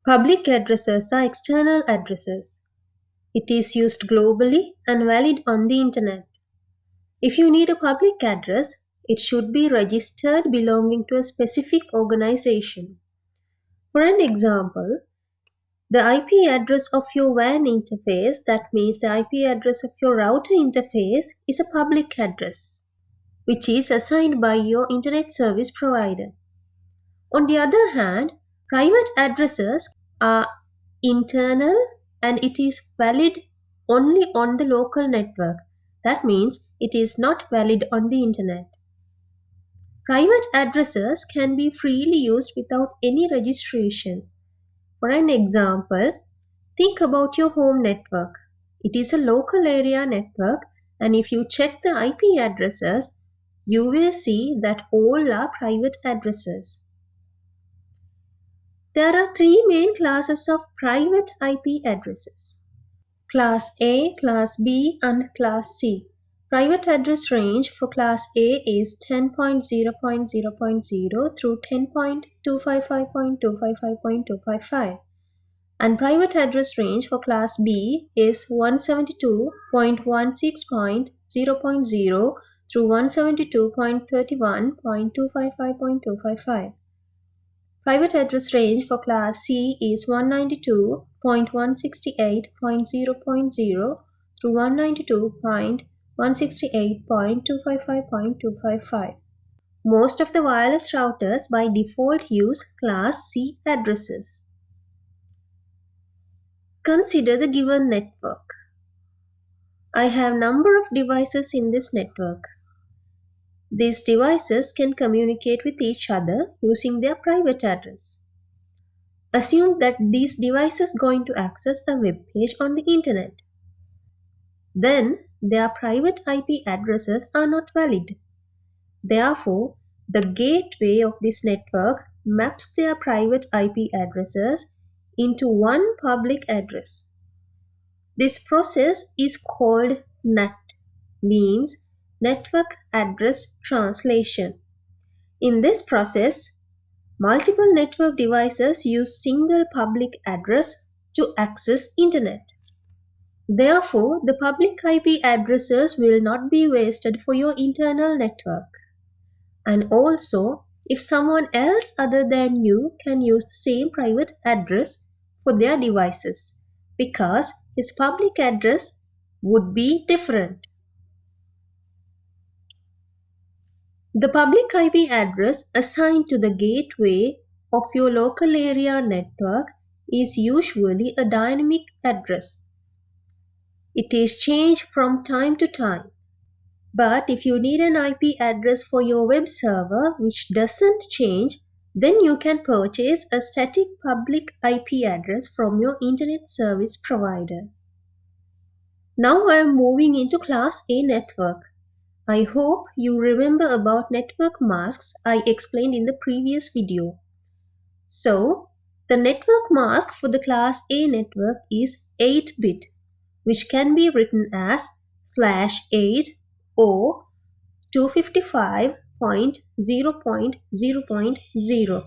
Public addresses are external addresses. It is used globally and valid on the internet. If you need a public address, it should be registered belonging to a specific organization. For an example, the IP address of your WAN interface, that means the IP address of your router interface, is a public address, which is assigned by your internet service provider. On the other hand, private addresses are internal and it is valid only on the local network. That means it is not valid on the internet. Private addresses can be freely used without any registration. For an example, think about your home network. It is a local area network, and if you check the IP addresses, you will see that all are private addresses. There are three main classes of private IP addresses: Class A, Class B, and Class C. Private address range for Class A is 10.0.0.0 through 10.255.255.255. And private address range for Class B is 172.16.0.0 through 172.31.255.255. Private address range for Class C is 192.168.0.0 through 192.168.255.255. Most of the wireless routers by default use Class C addresses. Consider the given network. I have number of devices in this network. These devices can communicate with each other using their private address. Assume that these devices going to access a web page on the internet. Then their private IP addresses are not valid. Therefore, the gateway of this network maps their private IP addresses into one public address. This process is called NAT, means Network Address Translation. In this process, multiple network devices use single public address to access internet. Therefore, the public IP addresses will not be wasted for your internal network. And also, if someone else other than you can use the same private address for their devices, because his public address would be different. The public IP address assigned to the gateway of your local area network is usually a dynamic address. It is changed from time to time. But if you need an IP address for your web server which doesn't change, then you can purchase a static public IP address from your internet service provider. Now I am moving into Class A network. I hope you remember about network masks I explained in the previous video. So, the network mask for the Class A network is 8-bit, which can be written as /8 or 255.0.0.0.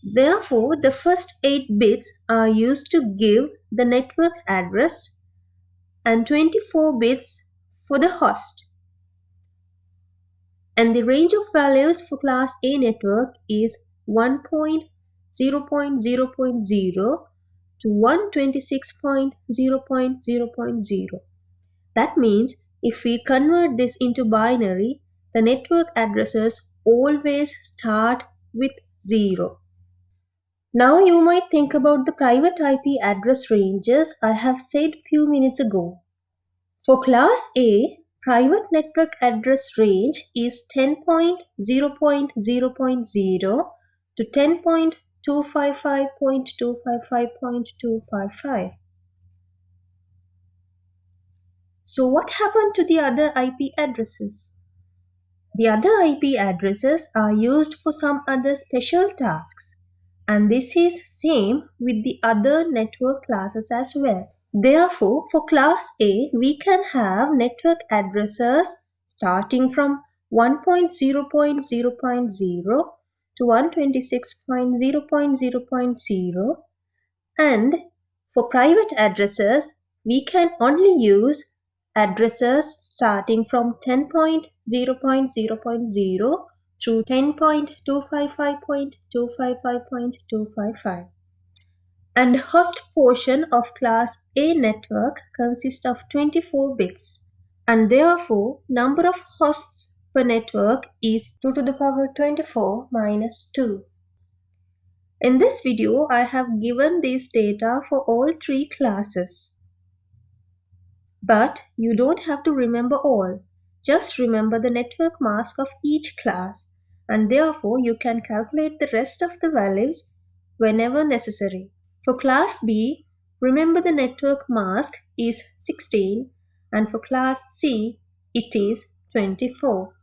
Therefore, the first 8 bits are used to give the network address and 24 bits for the host. And the range of values for Class A network is 1.0.0.0 to 126.0.0.0. That means if we convert this into binary, the network addresses always start with 0. Now you might think about the private IP address ranges I have said few minutes ago. For Class A, private network address range is 10.0.0.0 to 10.255.255.255. So what happened to the other IP addresses? The other IP addresses are used for some other special tasks, and this is same with the other network classes as well. Therefore, for Class A, we can have network addresses starting from 1.0.0.0 to 126.0.0.0, and for private addresses, we can only use addresses starting from 10.0.0.0 through 10.255.255.255. And host portion of class A network consists of 24 bits, and therefore number of hosts per network is 2 to the power 24 minus 2. In this video, I have given these data for all three classes. But you don't have to remember all. Just remember the network mask of each class, and therefore you can calculate the rest of the values whenever necessary. For class B, remember the network mask is 16, and for class C, it is 24.